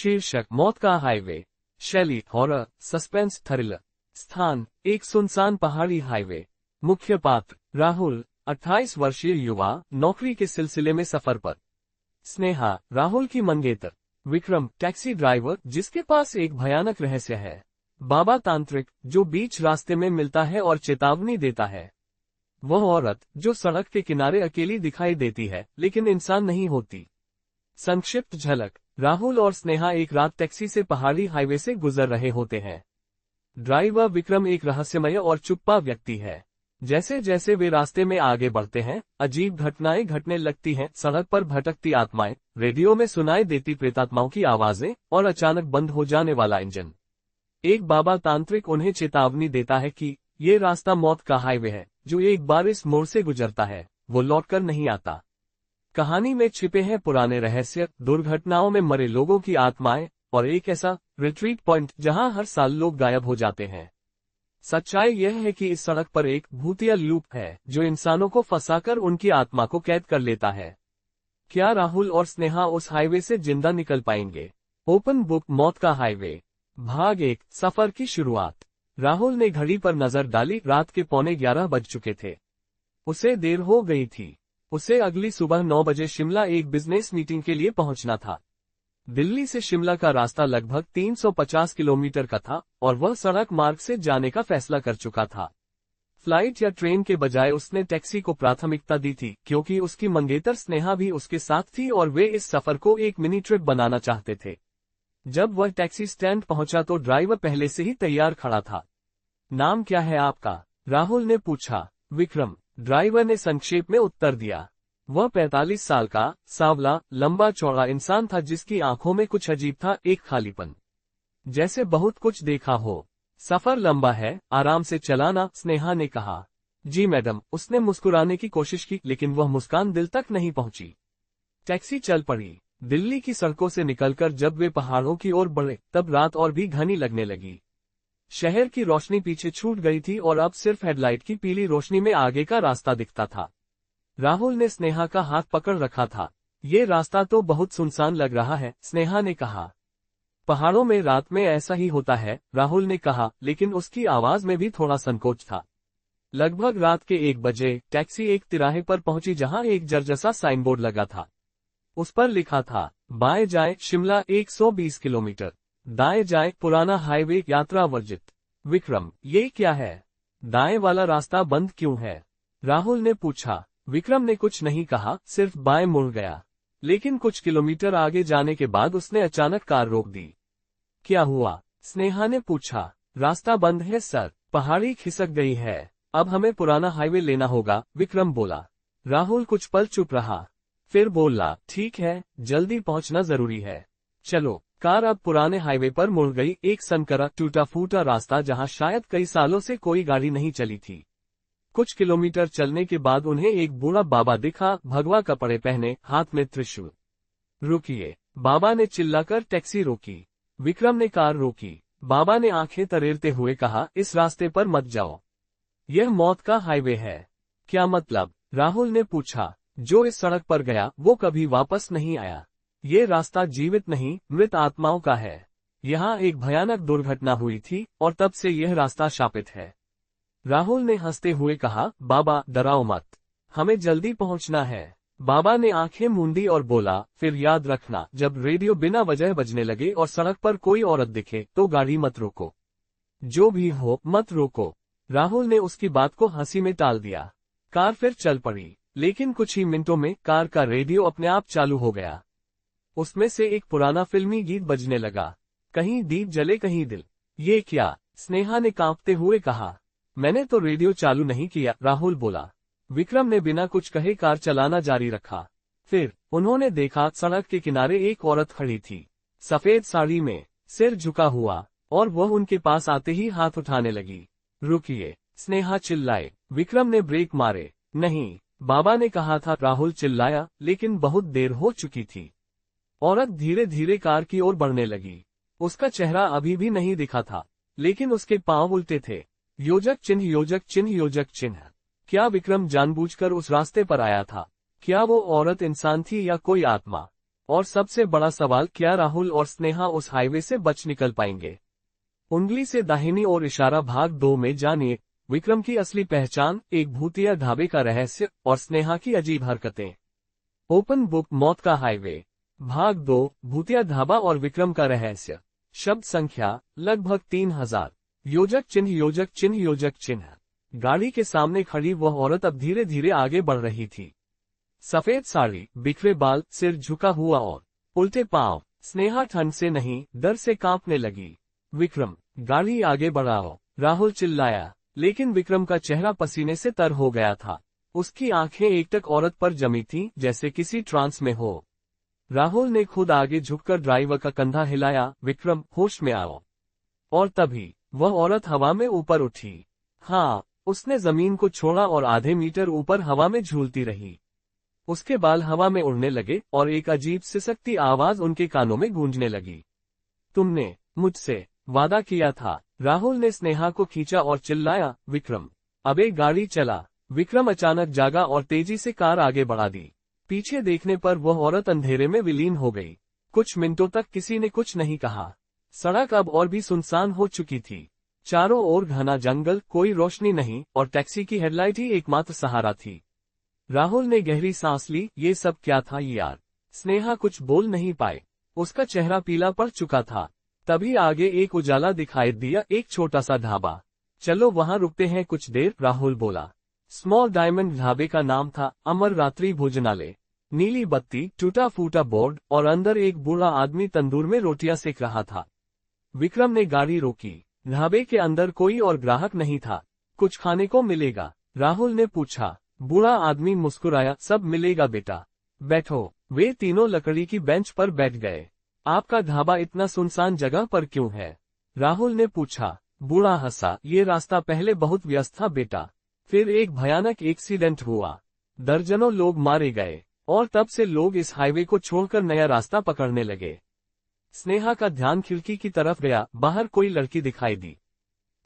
शीर्षक मौत का हाईवे। शैली हॉरर सस्पेंस थ्रिलर। स्थान एक सुनसान पहाड़ी हाईवे। मुख्य पात्र राहुल 28 वर्षीय युवा, नौकरी के सिलसिले में सफर पर। स्नेहा राहुल की मंगेतर। विक्रम टैक्सी ड्राइवर जिसके पास एक भयानक रहस्य है। बाबा तांत्रिक जो बीच रास्ते में मिलता है और चेतावनी देता है। वह औरत जो सड़क के किनारे अकेली दिखाई देती है लेकिन इंसान नहीं होती। संक्षिप्त झलक। राहुल और स्नेहा एक रात टैक्सी से पहाड़ी हाईवे से गुजर रहे होते हैं। ड्राइवर विक्रम एक रहस्यमय और चुप्पा व्यक्ति है। जैसे जैसे वे रास्ते में आगे बढ़ते हैं, अजीब घटनाएं घटने लगती हैं। सड़क पर भटकती आत्माएं, रेडियो में सुनाई देती प्रेतात्माओं की आवाजें और अचानक बंद हो जाने वाला इंजन। एक बाबा तांत्रिक उन्हें चेतावनी देता है कि ये रास्ता मौत का हाईवे है, जो एक बार इस मोड़ से गुजरता है वो लौटकर नहीं आता। कहानी में छिपे हैं पुराने रहस्य, दुर्घटनाओं में मरे लोगों की आत्माएं और एक ऐसा रिट्रीट पॉइंट जहां हर साल लोग गायब हो जाते हैं। सच्चाई यह है कि इस सड़क पर एक भूतिया लूप है जो इंसानों को फंसाकर उनकी आत्मा को कैद कर लेता है। क्या राहुल और स्नेहा उस हाईवे से जिंदा निकल पाएंगे? ओपन बुक मौत का हाईवे। भाग 1 सफर की शुरुआत। राहुल ने घड़ी पर नजर डाली। रात के 11:15 बज चुके थे। उसे देर हो गई थी। उसे अगली सुबह 9 बजे शिमला एक बिजनेस मीटिंग के लिए पहुंचना था। दिल्ली से शिमला का रास्ता लगभग 350 किलोमीटर का था और वह सड़क मार्ग से जाने का फैसला कर चुका था। फ्लाइट या ट्रेन के बजाय उसने टैक्सी को प्राथमिकता दी थी क्योंकि उसकी मंगेतर स्नेहा भी उसके साथ थी और वे इस सफर को एक मिनी ट्रिप बनाना चाहते थे। जब वह टैक्सी स्टैंड पहुंचा तो ड्राइवर पहले से ही तैयार खड़ा था। नाम क्या है आपका? राहुल ने पूछा। विक्रम, ड्राइवर ने संक्षेप में उत्तर दिया। वह 45 साल का, सांवला, लंबा चौड़ा इंसान था जिसकी आंखों में कुछ अजीब था, एक खालीपन, जैसे बहुत कुछ देखा हो। सफर लंबा है, आराम से चलाना, स्नेहा ने कहा। जी मैडम, उसने मुस्कुराने की कोशिश की लेकिन वह मुस्कान दिल तक नहीं पहुंची। टैक्सी चल पड़ी। दिल्ली की सड़कों से निकलकर जब वे पहाड़ों की ओर बढ़े तब रात और भी घनी लगने लगी। शहर की रोशनी पीछे छूट गई थी और अब सिर्फ हेडलाइट की पीली रोशनी में आगे का रास्ता दिखता था। राहुल ने स्नेहा का हाथ पकड़ रखा था। ये रास्ता तो बहुत सुनसान लग रहा है, स्नेहा ने कहा। पहाड़ों में रात में ऐसा ही होता है, राहुल ने कहा, लेकिन उसकी आवाज में भी थोड़ा संकोच था। लगभग रात के 1 बजे टैक्सी एक तिराहे पर पहुंची जहां एक जर्जसा साइन बोर्ड लगा था। उस पर लिखा था, बाएं जाएं शिमला 120 किलोमीटर, दाएं जाएं पुराना हाईवे यात्रा वर्जित। विक्रम, ये क्या है? दाएं वाला रास्ता बंद क्यों है? राहुल ने पूछा। विक्रम ने कुछ नहीं कहा, सिर्फ बाएं मुड़ गया। लेकिन कुछ किलोमीटर आगे जाने के बाद उसने अचानक कार रोक दी। क्या हुआ? स्नेहा ने पूछा। रास्ता बंद है सर, पहाड़ी खिसक गई है, अब हमें पुराना हाईवे लेना होगा, विक्रम बोला। राहुल कुछ पल चुप रहा, फिर बोला, ठीक है, जल्दी पहुंचना जरूरी है, चलो। कार अब पुराने हाईवे पर मुड़ गई, एक संकरा टूटा फूटा रास्ता जहां शायद कई सालों से कोई गाड़ी नहीं चली थी। कुछ किलोमीटर चलने के बाद उन्हें एक बूढ़ा बाबा दिखा, भगवा कपड़े पहने, हाथ में त्रिशूल। रुकिए, बाबा ने चिल्लाकर टैक्सी रोकी। विक्रम ने कार रोकी। बाबा ने आंखें तरेरते हुए कहा, इस रास्ते पर मत जाओ, यह मौत का हाईवे है। क्या मतलब? राहुल ने पूछा। जो इस सड़क पर गया वो कभी वापस नहीं आया। ये रास्ता जीवित नहीं, मृत आत्माओं का है। यहाँ एक भयानक दुर्घटना हुई थी और तब से यह रास्ता शापित है। राहुल ने हंसते हुए कहा, बाबा डराओ मत, हमें जल्दी पहुंचना है। बाबा ने आंखें मूंदी और बोला, फिर याद रखना, जब रेडियो बिना वजह बजने लगे और सड़क पर कोई औरत दिखे तो गाड़ी मत रोको, जो भी हो मत रोको। राहुल ने उसकी बात को हंसी में टाल दिया। कार फिर चल पड़ी, लेकिन कुछ ही मिनटों में कार का रेडियो अपने आप चालू हो गया। उसमें से एक पुराना फिल्मी गीत बजने लगा, कहीं दीप जले कहीं दिल। ये क्या? स्नेहा ने कांपते हुए कहा। मैंने तो रेडियो चालू नहीं किया, राहुल बोला। विक्रम ने बिना कुछ कहे कार चलाना जारी रखा। फिर उन्होंने देखा, सड़क के किनारे एक औरत खड़ी थी, सफेद साड़ी में, सिर झुका हुआ, और वह उनके पास आते ही हाथ उठाने लगी। रुकिए, स्नेहा चिल्लाए। विक्रम ने ब्रेक मारे। नहीं, बाबा ने कहा था, राहुल चिल्लाया, लेकिन बहुत देर हो चुकी थी। औरत धीरे धीरे कार की ओर बढ़ने लगी। उसका चेहरा अभी भी नहीं दिखा था, लेकिन उसके पांव उल्टे थे। योजक चिन्ह, योजक चिन्ह, योजक चिन्ह। क्या विक्रम जानबूझकर उस रास्ते पर आया था? क्या वो औरत इंसान थी या कोई आत्मा? और सबसे बड़ा सवाल, क्या राहुल और स्नेहा उस हाईवे से बच निकल पाएंगे? उंगली से दाहिनी ओर इशारा भाग 2 में जानिए विक्रम की असली पहचान, एक भूतिया ढाबे का रहस्य और स्नेहा की अजीब हरकतें। ओपन बुक मौत का हाईवे भाग 2, भूतिया ढाबा और विक्रम का रहस्य। शब्द संख्या लगभग 3000। योजक चिन्ह योजक चिन्ह योजक चिन्ह। गाड़ी के सामने खड़ी वह औरत अब धीरे धीरे आगे बढ़ रही थी। सफेद साड़ी, बिखरे बाल, सिर झुका हुआ और उल्टे पांव। स्नेहा ठंड से नहीं, डर से कांपने लगी। विक्रम, गाड़ी आगे बढ़ाओ, राहुल चिल्लाया, लेकिन विक्रम का चेहरा पसीने से तर हो गया था। उसकी आंखें एकटक औरत पर जमी थीं, जैसे किसी ट्रांस में हो। राहुल ने खुद आगे झुककर ड्राइवर का कंधा हिलाया, विक्रम, होश में आओ। और तभी वह औरत हवा में ऊपर उठी। हाँ, उसने जमीन को छोड़ा और आधे मीटर ऊपर हवा में झूलती रही। उसके बाल हवा में उड़ने लगे और एक अजीब सिसकती आवाज उनके कानों में गूंजने लगी। तुमने मुझसे वादा किया था। राहुल ने स्नेहा को खींचा और चिल्लाया, विक्रम, अबे गाड़ी चला। विक्रम अचानक जागा और तेजी से कार आगे बढ़ा दी। पीछे देखने पर वह औरत अंधेरे में विलीन हो गई। कुछ मिनटों तक किसी ने कुछ नहीं कहा। सड़क अब और भी सुनसान हो चुकी थी। चारों ओर घना जंगल, कोई रोशनी नहीं, और टैक्सी की हेडलाइट ही एकमात्र सहारा थी। राहुल ने गहरी सांस ली। ये सब क्या था यार? स्नेहा कुछ बोल नहीं पाए। उसका चेहरा पीला पड़ चुका था। तभी आगे एक उजाला दिखाई दिया, एक छोटा सा ढाबा। चलो वहां रुकते हैं कुछ देर, राहुल बोला। स्मॉल डायमंड ढाबे का नाम था, अमर रात्रि भोजनालय। नीली बत्ती, टूटा फूटा बोर्ड और अंदर एक बूढ़ा आदमी तंदूर में रोटियां सेक रहा था। विक्रम ने गाड़ी रोकी। ढाबे के अंदर कोई और ग्राहक नहीं था। कुछ खाने को मिलेगा? राहुल ने पूछा। बूढ़ा आदमी मुस्कुराया, सब मिलेगा बेटा, बैठो। वे तीनों लकड़ी की बेंच पर बैठ गए। आपका ढाबा इतना सुनसान जगह पर क्यों है? राहुल ने पूछा। बूढ़ा हंसा, ये रास्ता पहले बहुत व्यस्त था बेटा, फिर एक भयानक एक्सीडेंट हुआ, दर्जनों लोग मारे गए, और तब से लोग इस हाईवे को छोड़कर नया रास्ता पकड़ने लगे। स्नेहा का ध्यान खिड़की की तरफ गया। बाहर कोई लड़की दिखाई दी।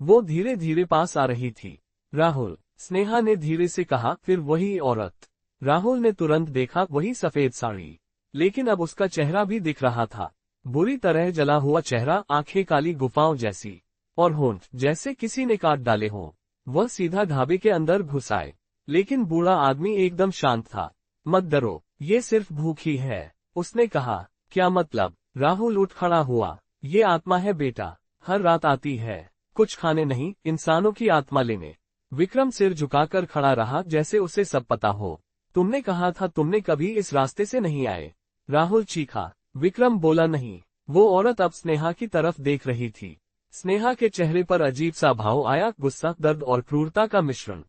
वो धीरे धीरे पास आ रही थी। राहुल, स्नेहा ने धीरे से कहा, फिर वही औरत। राहुल ने तुरंत देखा, वही सफेद साड़ी, लेकिन अब उसका चेहरा भी दिख रहा था। बुरी तरह जला हुआ चेहरा, आंखें काली गुफाओं जैसी, और होंठ जैसे किसी ने काट डाले हों। वह सीधा ढाबे के अंदर घुस आए, लेकिन बूढ़ा आदमी एकदम शांत था। मत डरो, ये सिर्फ भूख ही है, उसने कहा। क्या मतलब? राहुल उठ खड़ा हुआ। ये आत्मा है बेटा, हर रात आती है, कुछ खाने नहीं, इंसानों की आत्मा लेने। विक्रम सिर झुकाकर खड़ा रहा, जैसे उसे सब पता हो। तुमने कहा था तुमने कभी इस रास्ते से नहीं आए, राहुल चीखा। विक्रम बोला नहीं। वो औरत अब स्नेहा की तरफ देख रही थी। स्नेहा के चेहरे पर अजीब सा भाव आया, गुस्सा, दर्द और क्रूरता का मिश्रण।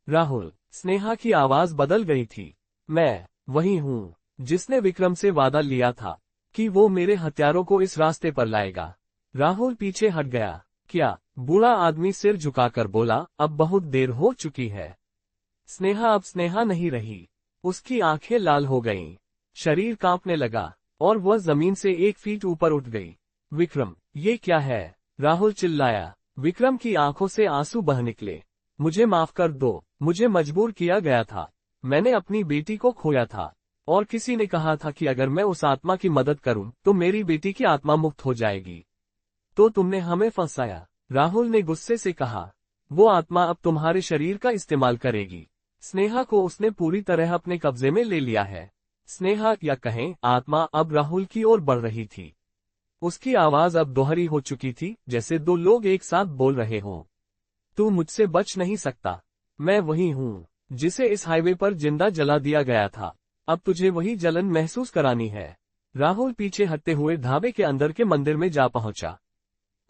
राहुल, स्नेहा की आवाज बदल गई थी। मैं वही हूँ जिसने विक्रम से वादा लिया था कि वो मेरे हथियारों को इस रास्ते पर लाएगा। राहुल पीछे हट गया। क्या? बूढ़ा आदमी सिर झुकाकर बोला, अब बहुत देर हो चुकी है। स्नेहा अब स्नेहा नहीं रही। उसकी आंखें लाल हो गईं, शरीर कांपने लगा, और वह जमीन से 1 फीट ऊपर उठ गई। विक्रम, ये क्या है? राहुल चिल्लाया। विक्रम की आंखों से आंसू बह निकले। मुझे माफ कर दो, मुझे मजबूर किया गया था। मैंने अपनी बेटी को खोया था, और किसी ने कहा था कि अगर मैं उस आत्मा की मदद करूं तो मेरी बेटी की आत्मा मुक्त हो जाएगी। तो तुमने हमें फंसाया, राहुल ने गुस्से से कहा। वो आत्मा अब तुम्हारे शरीर का इस्तेमाल करेगी। स्नेहा को उसने पूरी तरह अपने कब्जे में ले लिया है। स्नेहा, या कहें आत्मा, अब राहुल की ओर बढ़ रही थी। उसकी आवाज अब दोहरी हो चुकी थी, जैसे 2 लोग एक साथ बोल रहे हों। तू मुझसे बच नहीं सकता। मैं वही हूँ जिसे इस हाईवे पर जिंदा जला दिया गया था। अब तुझे वही जलन महसूस करानी है। राहुल पीछे हटते हुए ढाबे के अंदर के मंदिर में जा पहुंचा।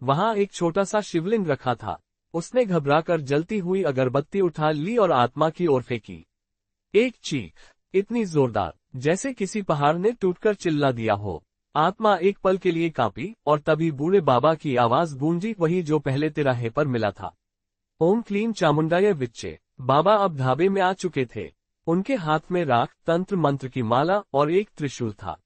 वहां एक छोटा सा शिवलिंग रखा था। उसने घबराकर जलती हुई अगरबत्ती उठा ली और आत्मा की ओर फेंकी। एक चीख, इतनी जोरदार जैसे किसी पहाड़ ने टूटकर चिल्ला दिया हो। आत्मा एक पल के लिए कांपी, और तभी बूढ़े बाबा की आवाज गूंजी, वही जो पहले तिराहे पर मिला था। ओम क्लीम चामुंडाय विच्चे। बाबा अब ढाबे में आ चुके थे। उनके हाथ में राख, तंत्र मंत्र की माला और एक त्रिशूल था।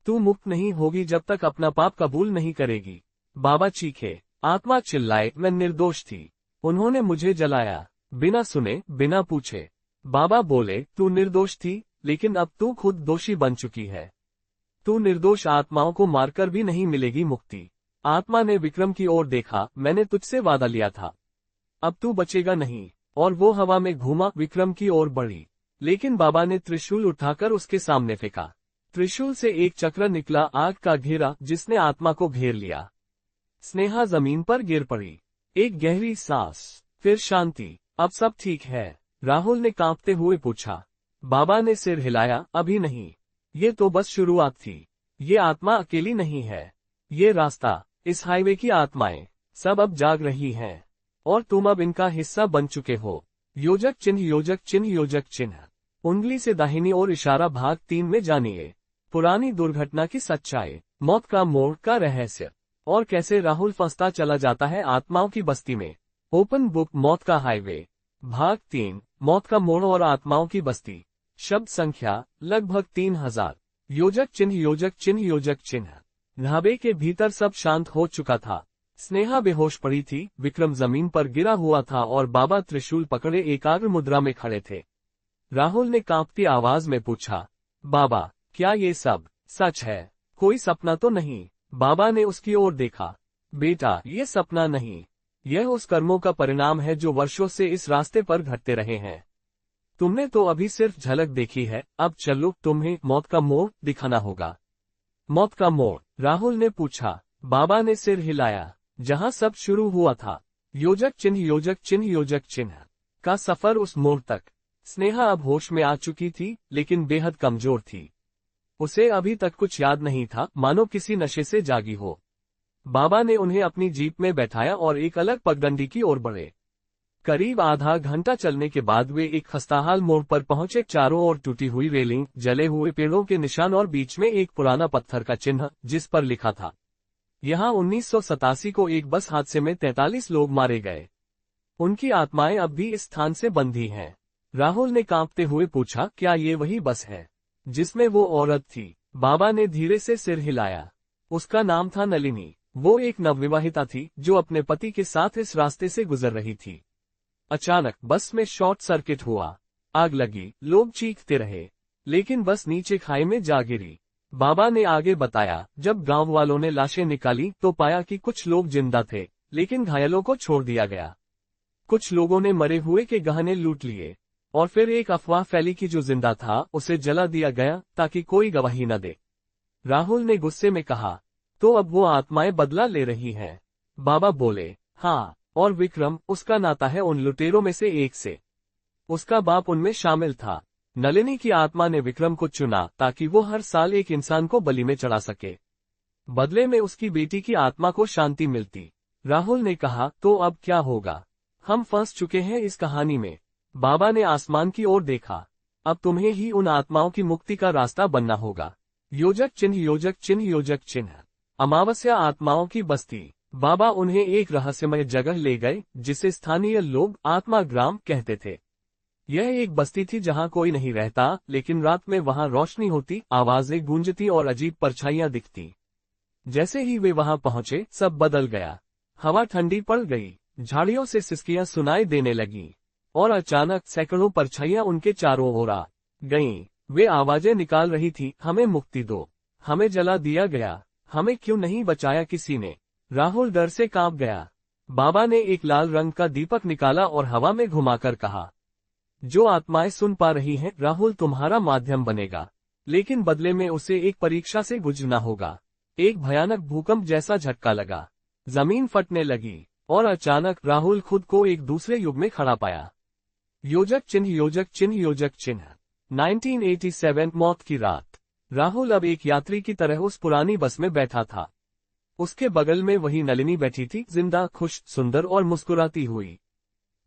तू मुक्त नहीं होगी जब तक अपना पाप कबूल नहीं करेगी, बाबा चीखे। आत्मा चिल्लाए, मैं निर्दोष थी, उन्होंने मुझे जलाया, बिना सुने, बिना पूछे। बाबा बोले, तू निर्दोष थी, लेकिन अब तू खुद दोषी बन चुकी है। तू निर्दोष आत्माओं को मारकर भी नहीं मिलेगी मुक्ति। आत्मा ने विक्रम की ओर देखा, मैंने तुझसे वादा लिया था, अब तू बचेगा नहीं। और वो हवा में घूमा, विक्रम की ओर बढ़ी, लेकिन बाबा ने त्रिशूल उठाकर उसके सामने फेंका। त्रिशूल से एक चक्र निकला, आग का घेरा, जिसने आत्मा को घेर लिया। स्नेहा जमीन पर गिर पड़ी। एक गहरी सांस, फिर शांति। अब सब ठीक है? राहुल ने कांपते हुए पूछा। बाबा ने सिर हिलाया, अभी नहीं, ये तो बस शुरुआत थी। ये आत्मा अकेली नहीं है, ये रास्ता, इस हाईवे की आत्माएं सब अब जाग रही हैं, और तुम अब इनका हिस्सा बन चुके हो। योजक चिन्ह, योजक चिन्ह, योजक चिन्ह। उंगली से दाहिनी ओर इशारा। भाग 3 में जानिए पुरानी दुर्घटना की सच्चाई, मौत का मोड़ का रहस्य, और कैसे राहुल फंसता चला जाता है आत्माओं की बस्ती में। ओपन बुक, मौत का हाईवे। भाग 3, मौत का मोड़ और आत्माओं की बस्ती। शब्द संख्या लगभग 3000। योजक चिन्ह, योजक चिन्ह, योजक चिन्ह। ढाबे के भीतर सब शांत हो चुका था। स्नेहा बेहोश पड़ी थी, विक्रम जमीन पर गिरा हुआ था और बाबा त्रिशूल पकड़े एकाग्र मुद्रा में खड़े थे। राहुल ने कांपती आवाज में पूछा, बाबा, क्या ये सब सच है? कोई सपना तो नहीं? बाबा ने उसकी ओर देखा। बेटा, ये सपना नहीं, यह उस कर्मों का परिणाम है जो वर्षों से इस रास्ते पर घटते रहे हैं। तुमने तो अभी सिर्फ झलक देखी है, अब चलो, तुम्हें मौत का मोड़ दिखाना होगा। मौत का मोड़? राहुल ने पूछा। बाबा ने सिर हिलाया। जहां सब शुरू हुआ था, योजक चिन्ह, योजक चिन्ह, योजक चिन्ह का सफर, उस मोड़ तक। स्नेहा अब होश में आ चुकी थी, लेकिन बेहद कमजोर थी। उसे अभी तक कुछ याद नहीं था, मानो किसी नशे से जागी हो। बाबा ने उन्हें अपनी जीप में बैठाया और एक अलग पगडंडी की ओर बढ़े। करीब आधा घंटा चलने के बाद वे एक खस्ताहाल मोड़ पर पहुंचे। चारों ओर टूटी हुई रेलिंग, जले हुए पेड़ों के निशान और बीच में एक पुराना पत्थर का चिन्ह, जिस पर लिखा था, यहाँ 1987 को एक बस हादसे में 43 लोग मारे गए। उनकी आत्माएं अब भी इस स्थान से बंधी हैं। राहुल ने कांपते हुए पूछा, क्या ये वही बस है जिसमें वो औरत थी? बाबा ने धीरे से सिर हिलाया। उसका नाम था नलिनी। वो एक नवविवाहिता थी जो अपने पति के साथ इस रास्ते से गुजर रही थी। अचानक बस में शॉर्ट सर्किट हुआ, आग लगी, लोग चीखते रहे, लेकिन बस नीचे खाई में जा गिरी। बाबा ने आगे बताया, जब गांव वालों ने लाशें निकाली तो पाया कि कुछ लोग जिंदा थे, लेकिन घायलों को छोड़ दिया गया। कुछ लोगों ने मरे हुए के गहने लूट लिए, और फिर एक अफवाह फैली कि जो जिंदा था उसे जला दिया गया ताकि कोई गवाही न दे। राहुल ने गुस्से में कहा, तो अब वो आत्माएं बदला ले रही हैं? बाबा बोले, हाँ, और विक्रम, उसका नाता है उन लुटेरों में से एक से। उसका बाप उनमें शामिल था। नलिनी की आत्मा ने विक्रम को चुना ताकि वो हर साल एक इंसान को बलि में चढ़ा सके। बदले में उसकी बेटी की आत्मा को शांति मिलती। राहुल ने कहा, तो अब क्या होगा? हम फंस चुके हैं इस कहानी में। बाबा ने आसमान की ओर देखा। अब तुम्हें ही उन आत्माओं की मुक्ति का रास्ता बनना होगा। योजक चिन्ह, योजक चिन्ह, योजक चिन्ह। अमावस्या, आत्माओं की बस्ती। बाबा उन्हें एक रहस्यमय जगह ले गए जिसे स्थानीय लोग आत्मा ग्राम कहते थे। यह एक बस्ती थी जहां कोई नहीं रहता, लेकिन रात में वहां रोशनी होती, आवाजें गूंजती और अजीब परछाइयां दिखती। जैसे ही वे वहां पहुंचे, सब बदल गया। हवा ठंडी पड़ गई, झाड़ियों से सिसकियां सुनाई देने लगीं, और अचानक सैकड़ों परछाइयां उनके चारों ओर आ गईं। वे आवाजें निकाल रही थी, हमें मुक्ति दो, हमें जला दिया गया, हमें क्यों नहीं बचाया किसी ने? राहुल डर से कांप गया। बाबा ने एक लाल रंग का दीपक निकाला और हवा में घुमाकर कहा, जो आत्माएं सुन पा रही हैं, राहुल तुम्हारा माध्यम बनेगा, लेकिन बदले में उसे एक परीक्षा से गुजरना होगा। एक भयानक भूकंप जैसा झटका लगा, जमीन फटने लगी, और अचानक राहुल खुद को एक दूसरे युग में खड़ा पाया। योजक चिन्ह, योजक चिन्ह, योजक चिन्ह। 1987, मौत की रात। राहुल अब एक यात्री की तरह उस पुरानी बस में बैठा था। उसके बगल में वही नलिनी बैठी थी, जिंदा, खुश, सुंदर और मुस्कुराती हुई।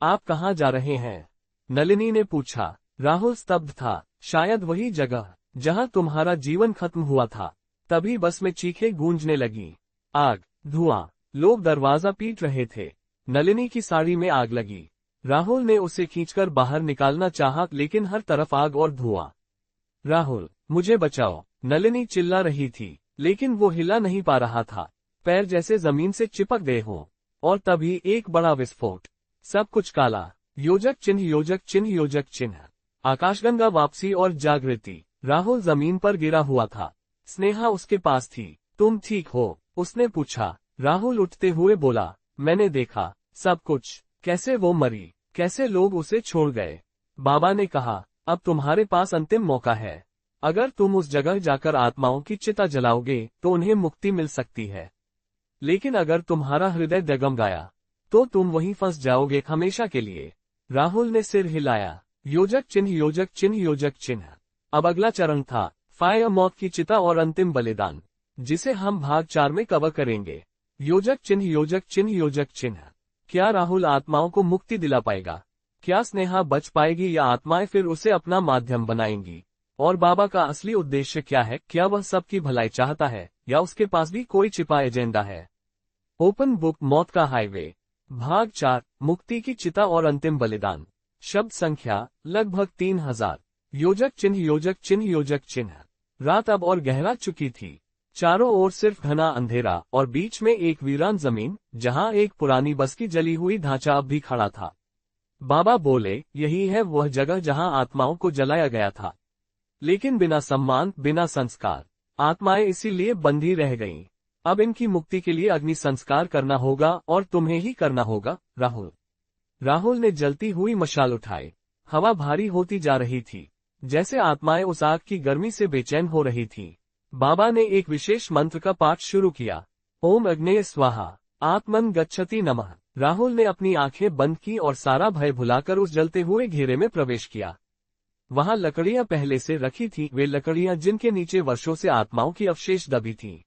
आप कहाँ जा रहे हैं? नलिनी ने पूछा। राहुल स्तब्ध था। शायद वही जगह जहां तुम्हारा जीवन खत्म हुआ था। तभी बस में चीखें गूंजने लगी, आग, धुआं, लोग दरवाजा पीट रहे थे। नलिनी की साड़ी में आग लगी। राहुल ने उसे खींचकर बाहर निकालना चाहा, लेकिन हर तरफ आग और धुआं। राहुल, मुझे बचाओ, नलिनी चिल्ला रही थी, लेकिन वो हिला नहीं पा रहा था, पैर जैसे जमीन से चिपक गए हों। और तभी एक बड़ा विस्फोट, सब कुछ काला। योजक चिन्ह, योजक चिन्ह, योजक चिन्ह। आकाशगंगा वापसी और जागृति। राहुल जमीन पर गिरा हुआ था, स्नेहा उसके पास थी। तुम ठीक हो? उसने पूछा। राहुल उठते हुए बोला, मैंने देखा सब कुछ, कैसे वो मरी, कैसे लोग उसे छोड़ गए। बाबा ने कहा, अब तुम्हारे पास अंतिम मौका है। अगर तुम उस जगह जाकर आत्माओं की चिता जलाओगे तो उन्हें मुक्ति मिल सकती है, लेकिन अगर तुम्हारा हृदय डगमगाया तो तुम वहीं फंस जाओगे हमेशा के लिए। राहुल ने सिर हिलाया। योजक चिन्ह, योजक चिन्ह, योजक चिन्ह। अब अगला चरण था फायर, मौत की चिता और अंतिम बलिदान, जिसे हम भाग 4 में कवर करेंगे। योजक चिन्ह, योजक चिन्ह, योजक चिन्ह। क्या राहुल आत्माओं को मुक्ति दिला पाएगा? क्या स्नेहा बच पाएगी या आत्माएं फिर उसे अपना माध्यम बनाएंगी? और बाबा का असली उद्देश्य क्या है? क्या वह सबकी भलाई चाहता है या उसके पास भी कोई छिपा एजेंडा है? ओपन बुक, मौत का हाईवे, भाग 4, मुक्ति की चिता और अंतिम बलिदान। शब्द संख्या लगभग 3000। योजक चिन्ह, योजक चिन्ह, योजक चिन्ह। रात अब और गहरा चुकी थी। चारों ओर सिर्फ घना अंधेरा और बीच में एक वीरान जमीन, जहां एक पुरानी बस की जली हुई ढांचा अब भी खड़ा था। बाबा बोले, यही है वह जगह जहां आत्माओं को जलाया गया था, लेकिन बिना सम्मान, बिना संस्कार। आत्माएं इसीलिए बंधी रह गईं। अब इनकी मुक्ति के लिए अग्नि संस्कार करना होगा और तुम्हें ही करना होगा, राहुल। राहुल ने जलती हुई मशाल उठाई। हवा भारी होती जा रही थी, जैसे आत्माएं उस आग की गर्मी से बेचैन हो रही थीं। बाबा ने एक विशेष मंत्र का पाठ शुरू किया। ओम अग्नेय स्वाहा, आत्मन गच्छति नमः। राहुल ने अपनी आंखें बंद की और सारा भय भुलाकर उस जलते हुए घेरे में प्रवेश किया। वहां लकड़ियां पहले से रखी थीं, वे लकड़ियां जिनके नीचे वर्षों से आत्माओं की अवशेष दबी थीं।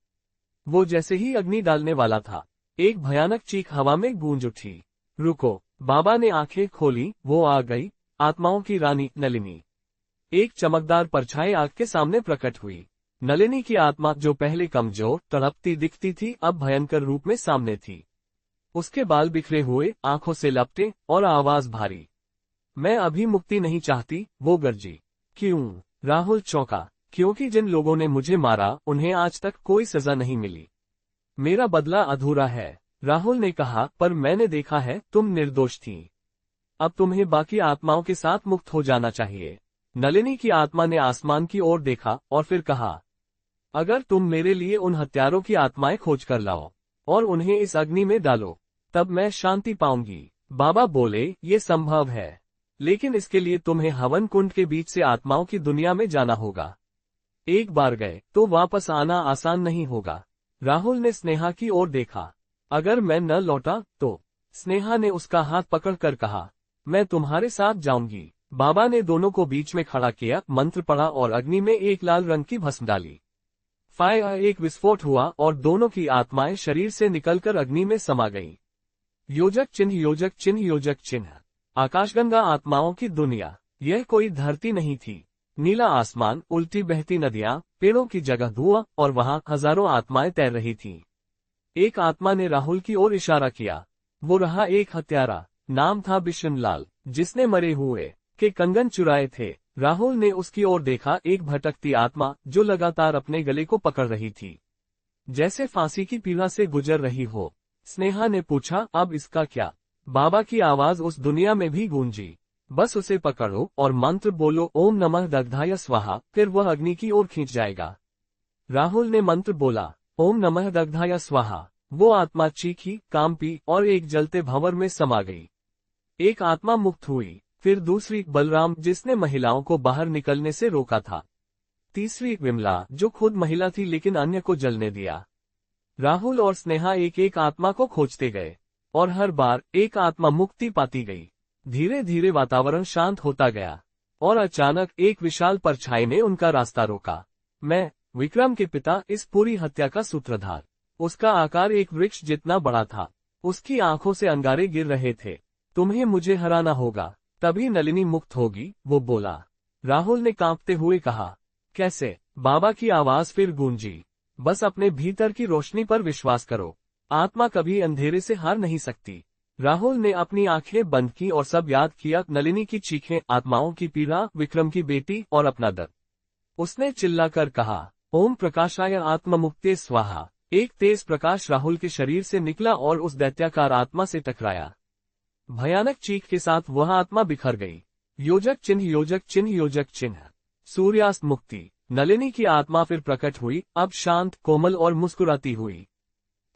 वो जैसे ही अग्नि डालने वाला था, एक भयानक चीख हवा में गूंज उठी। रुको! बाबा ने आंखें खोली। वो आ गई, आत्माओं की रानी नलिनी। एक चमकदार परछाई आग के सामने प्रकट हुई। नलिनी की आत्मा, जो पहले कमजोर तड़पती दिखती थी, अब भयंकर रूप में सामने थी। उसके बाल बिखरे हुए, आंखों से लपटे और आवाज भारी। मैं अभी मुक्ति नहीं चाहती, वो गरजी। क्यों? राहुल चौंका। क्योंकि जिन लोगों ने मुझे मारा उन्हें आज तक कोई सजा नहीं मिली। मेरा बदला अधूरा है, राहुल ने कहा, पर मैंने देखा है तुम निर्दोष थी। अब तुम्हें बाकी आत्माओं के साथ मुक्त हो जाना चाहिए। नलिनी की आत्मा ने आसमान की ओर देखा और फिर कहा, अगर तुम मेरे लिए उन हत्यारों की आत्माएं खोज कर लाओ और उन्हें इस अग्नि में डालो, तब मैं शांति पाऊंगी। बाबा बोले, ये संभव है, लेकिन इसके लिए तुम्हें हवन कुंड के बीच से आत्माओं की दुनिया में जाना होगा। एक बार गए तो वापस आना आसान नहीं होगा। राहुल ने स्नेहा की ओर देखा। अगर मैं न लौटा तो? स्नेहा ने उसका हाथ पकड़कर कहा, मैं तुम्हारे साथ जाऊंगी। बाबा ने दोनों को बीच में खड़ा किया, मंत्र पढ़ा और अग्नि में एक लाल रंग की भस्म डाली। फायर, एक विस्फोट हुआ और दोनों की आत्माएं शरीर से निकलकर अग्नि में समा गईं। योजक चिन्ह, योजक चिन्ह, योजक चिन्ह। आकाशगंगा, आत्माओं की दुनिया। यह कोई धरती नहीं थी। नीला आसमान, उल्टी बहती नदियां, पेड़ों की जगह धुआं, और वहां हजारों आत्माएं तैर रही थीं। एक आत्मा ने राहुल की ओर इशारा किया। वो रहा एक हत्यारा, नाम था बिशनलाल, जिसने मरे हुए के कंगन चुराए थे। राहुल ने उसकी ओर देखा, एक भटकती आत्मा जो लगातार अपने गले को पकड़ रही थी, जैसे फांसी की पीड़ा से गुजर रही हो। स्नेहा ने पूछा, अब इसका क्या? बाबा की आवाज उस दुनिया में भी गूंजी। बस उसे पकड़ो और मंत्र बोलो, ओम नमः दग्धाय स्वाहा, फिर वह अग्नि की ओर खींच जाएगा। राहुल ने मंत्र बोला, ओम नमः दग्धाय स्वाहा। वो आत्मा चीखी, कांपी और एक जलते भंवर में समा गई। एक आत्मा मुक्त हुई, फिर दूसरी बलराम, जिसने महिलाओं को बाहर निकलने से रोका था। तीसरी विमला, जो खुद महिला थी लेकिन अन्य को जलने दिया। राहुल और स्नेहा एक एक आत्मा को खोजते गए और हर बार एक आत्मा मुक्ति पाती गई। धीरे धीरे वातावरण शांत होता गया और अचानक एक विशाल परछाई ने उनका रास्ता रोका। मैं, विक्रम के पिता, इस पूरी हत्या का सूत्रधार। उसका आकार एक वृक्ष जितना बड़ा था। उसकी आंखों से अंगारे गिर रहे थे। तुम्हें मुझे हराना होगा, तभी नलिनी मुक्त होगी, वो बोला। राहुल ने कांपते हुए कहा, कैसे? बाबा की आवाज फिर गूंजी। बस अपने भीतर की रोशनी पर विश्वास करो। आत्मा कभी अंधेरे से हार नहीं सकती। राहुल ने अपनी आंखें बंद की और सब याद किया, नलिनी की चीखें, आत्माओं की पीड़ा, विक्रम की बेटी और अपना दर्द। उसने चिल्लाकर कहा, ओम प्रकाशाय आत्ममुक्ते स्वाहा। एक तेज प्रकाश राहुल के शरीर से निकला और उस दैत्याकार आत्मा से टकराया। भयानक चीख के साथ वह आत्मा बिखर गई। योजक चिन्ह, योजक चिन्ह, योजक चिन्ह। सूर्यास्त मुक्ति। नलिनी की आत्मा फिर प्रकट हुई, अब शांत, कोमल और मुस्कुराती हुई।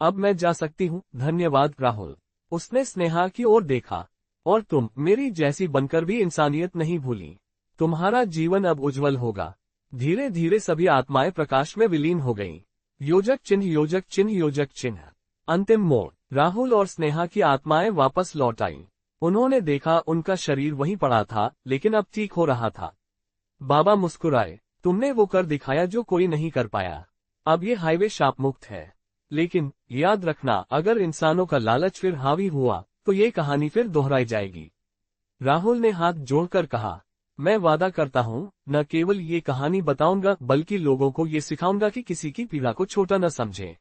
अब मैं जा सकती हूँ, धन्यवाद राहुल। उसने स्नेहा की ओर देखा। और तुम मेरी जैसी बनकर भी इंसानियत नहीं भूली। तुम्हारा जीवन अब उज्जवल होगा। धीरे धीरे सभी आत्माएं प्रकाश में विलीन हो गईं। योजक चिन्ह, योजक चिन्ह, योजक चिन्ह। अंतिम मोड़। राहुल और स्नेहा की आत्माएं वापस लौट आईं। उन्होंने देखा उनका शरीर वहीं पड़ा था, लेकिन अब ठीक हो रहा था। बाबा मुस्कुराए, तुमने वो कर दिखाया जो कोई नहीं कर पाया। अब ये हाईवे शाप मुक्त है। लेकिन याद रखना, अगर इंसानों का लालच फिर हावी हुआ तो ये कहानी फिर दोहराई जाएगी। राहुल ने हाथ जोड़कर कहा, मैं वादा करता हूँ, न केवल ये कहानी बताऊंगा बल्कि लोगों को ये सिखाऊंगा कि किसी की पीड़ा को छोटा न समझे।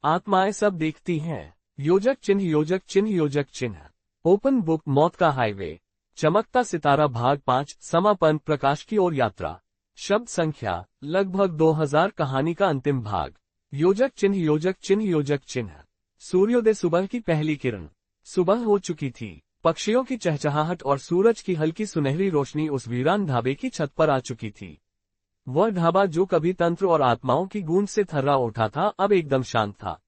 आत्माएं सब देखती हैं। योजक चिन्ह, योजक चिन्ह, योजक चिन्ह। ओपन बुक, मौत का हाईवे। चमकता सितारा भाग 5, समापन, प्रकाश की ओर यात्रा। शब्द संख्या लगभग 2000। कहानी का अंतिम भाग। योजक चिन्ह, योजक चिन्ह, योजक चिन्ह। सूर्योदय, सुबह की पहली किरण। सुबह हो चुकी थी। पक्षियों की चहचहाहट और सूरज की हल्की सुनहरी रोशनी उस वीरान ढाबे की छत पर आ चुकी थी। वह ढाबा जो कभी तंत्र और आत्माओं की गूंज से थर्रा उठा था, अब एकदम शांत था।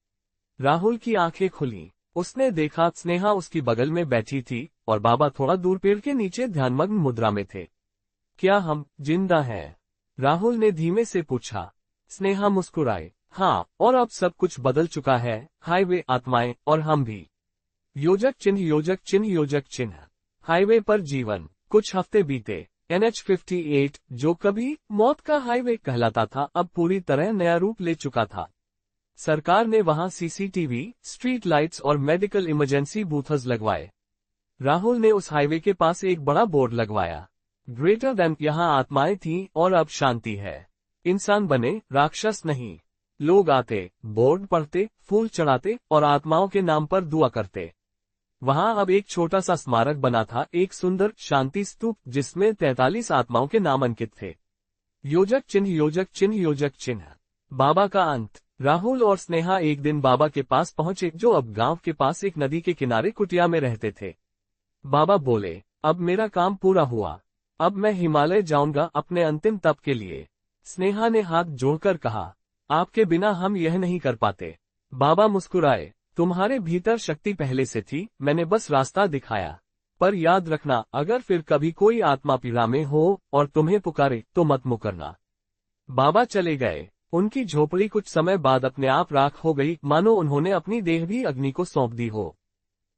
राहुल की आंखें खुली। उसने देखा स्नेहा उसकी बगल में बैठी थी और बाबा थोड़ा दूर पेड़ के नीचे ध्यानमग्न मुद्रा में थे। क्या हम जिंदा हैं? राहुल ने धीमे से पूछा। स्नेहा मुस्कुराए, हाँ, और अब सब कुछ बदल चुका है, हाईवे, आत्माएं और हम भी। योजक चिन्ह, योजक चिन्ह, योजक चिन्ह। हाईवे पर जीवन। कुछ हफ्ते बीते। NH-58, जो कभी मौत का हाईवे कहलाता था, अब पूरी तरह नया रूप ले चुका था। सरकार ने वहां CCTV, स्ट्रीट लाइट्स और मेडिकल इमरजेंसी बूथर्स लगवाए। राहुल ने उस हाईवे के पास एक बड़ा बोर्ड लगवाया। ग्रेटर देन, यहाँ आत्माएं थीं और अब शांति है। इंसान बने, राक्षस नहीं। लोग आते, बोर्ड पढ़ते, फूल चढ़ाते और आत्माओं के नाम पर दुआ करते। वहां अब एक छोटा सा स्मारक बना था, एक सुंदर शांति स्तूप जिसमें 43 आत्माओं के नाम अंकित थे। योजक चिन्ह, योजक चिन्ह, योजक चिन्ह। बाबा का अंत। राहुल और स्नेहा एक दिन बाबा के पास पहुंचे, जो अब गांव के पास एक नदी के किनारे कुटिया में रहते थे। बाबा बोले, अब मेरा काम पूरा हुआ। अब मैं हिमालय जाऊंगा अपने अंतिम तप के लिए। स्नेहा ने हाथ जोड़कर कहा, आपके बिना हम यह नहीं कर पाते। बाबा मुस्कुराए, तुम्हारे भीतर शक्ति पहले से थी, मैंने बस रास्ता दिखाया। पर याद रखना, अगर फिर कभी कोई आत्मा पीड़ा में हो और तुम्हें पुकारे तो मत मुकरना। बाबा चले गए। उनकी झोपड़ी कुछ समय बाद अपने आप राख हो गई, मानो उन्होंने अपनी देह भी अग्नि को सौंप दी हो।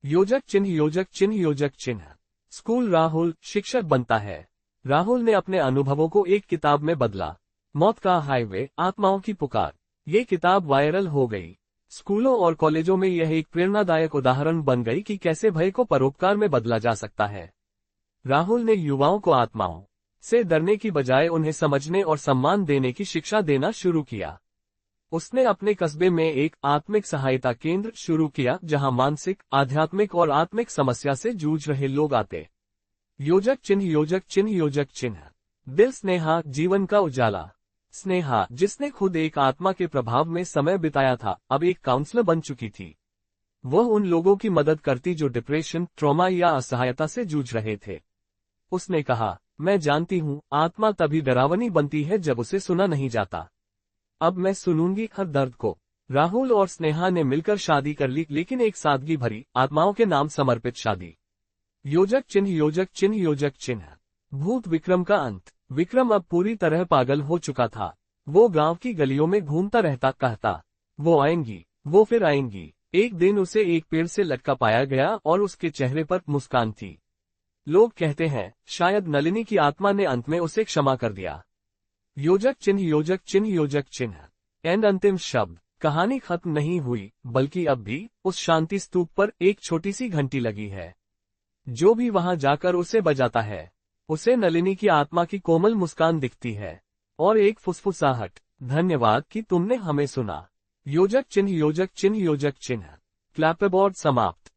योजक चिन्ह, योजक चिन्ह, योजक चिन्ह। स्कूल। राहुल शिक्षक बनता है। राहुल ने अपने अनुभवों को एक किताब में बदला। मौत का हाईवे, आत्माओं की पुकार। ये किताब वायरल हो गई। स्कूलों और कॉलेजों में यह एक प्रेरणादायक उदाहरण बन गई कि कैसे भय को परोपकार में बदला जा सकता है। राहुल ने युवाओं को आत्माओं से डरने की बजाय उन्हें समझने और सम्मान देने की शिक्षा देना शुरू किया। उसने अपने कस्बे में एक आत्मिक सहायता केंद्र शुरू किया, जहां मानसिक, आध्यात्मिक और आत्मिक समस्या से जूझ रहे लोग आते। योजक चिन्ह, योजक चिन्ह, योजक चिन्ह। दिल। स्नेहा, जीवन का उजाला। स्नेहा, जिसने खुद एक आत्मा के प्रभाव में समय बिताया था, अब एक काउंसलर बन चुकी थी। वह उन लोगों की मदद करती जो डिप्रेशन, ट्रॉमा या असहायता से जूझ रहे थे। उसने कहा, मैं जानती हूँ, आत्मा तभी डरावनी बनती है जब उसे सुना नहीं जाता। अब मैं सुनूंगी हर दर्द को। राहुल और स्नेहा ने मिलकर शादी कर ली, लेकिन एक सादगी भरी, आत्माओं के नाम समर्पित शादी। योजक चिन्ह, योजक चिन्ह, योजक चिन्ह। भूत। विक्रम का अंत। विक्रम अब पूरी तरह पागल हो चुका था। वो गांव की गलियों में घूमता रहता, कहता, वो आएंगी, वो फिर आएंगी। एक दिन उसे एक पेड़ से लटका पाया गया और उसके चेहरे पर मुस्कान थी। लोग कहते हैं, शायद नलिनी की आत्मा ने अंत में उसे क्षमा कर दिया। योजक चिन्ह, योजक चिन्ह, योजक चिन्ह। एंड। अंतिम शब्द। कहानी खत्म नहीं हुई, बल्कि अब भी उस शांति स्तूप पर एक छोटी सी घंटी लगी है। जो भी वहां जाकर उसे बजाता है, उसे नलिनी की आत्मा की कोमल मुस्कान दिखती है और एक फुसफुसाहट, धन्यवाद कि तुमने हमें सुना। योजक चिन्ह, योजक चिन्ह, योजक चिन्ह। क्लैपबोर्ड समाप्त।